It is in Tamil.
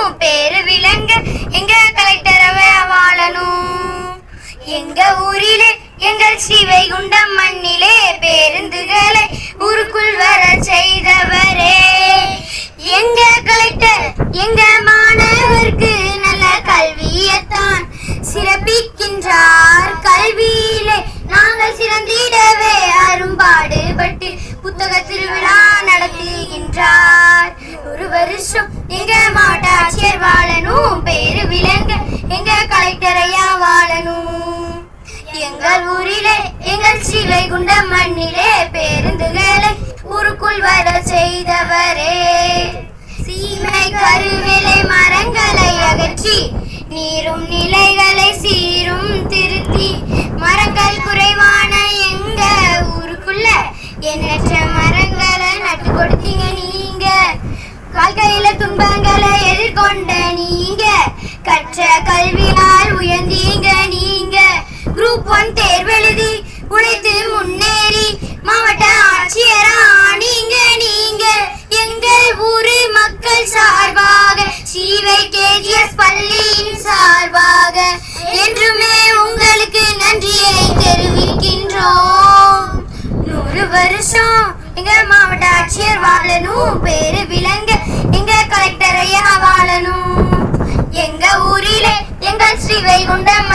வாழணும், பேரு விளங்க எங்க கலெக்டரவே வாழணும். எங்க ஊரிலே எங்கள் ஸ்ரீவைகுண்டம் மண்ணிலே பேருந்துகளை ஊருக்குள் வர செய்தவரே. எங்க கலெக்டர் எங்க மாணவருக்கு நல்ல கல்வியைத்தான் சிறப்பிக்கின்றார். கல்வியிலே நாங்கள் சிறந்திடவே அரும்பாடுபட்டு புத்தக திருவிழா நடத்துகின்றார். ஒரு வருஷம் எங்க மாவட்ட ஆட்சியர் வாழணும், பேரு விளங்க எங்க கலெக்டரையா வாழணும். எங்கள் ஊரிலே எங்கள் ஸ்ரீவைகுண்டம் மண்ணிலே பேருந்துகளை ஊருக்குள் வர செய்தவரே. சீமை கருவேலை மரங்களை அகற்றி நீரும் நிலைகளை சீரும் திருத்தி மரங்கள் குறைவான எங்க ஊருக்குள்ள எண்ணற்ற மரங்களை நட்டு கொடுத்தீங்க நீங்க. வாழ்க்கையில துன்பங்களை எதிர்கொண்ட நீங்க, கற்ற கல்வியால் உயர்ந்தீங்க நீங்க. குரூப் 1 தேர்வெழுதி உழைத்து முன்னேறி மாவட்ட ஆட்சியரா நீங்க நீங்க. எங்கள் ஊரு மக்கள் சார்பாக ஸ்ரீவை கேஜிஎஸ் பள்ளியின் சார்பாக என்றுமே உங்களுக்கு நன்றியை தெரிவிக்கின்றோம். 100 வருஷம் எங்க மாவட்ட ஆட்சியர் வாழணும், பேரு விளங்க எங்க கலெக்டரையா வாழணும். எங்க ஊரிலே எங்கள் ஸ்ரீவைகுண்டம்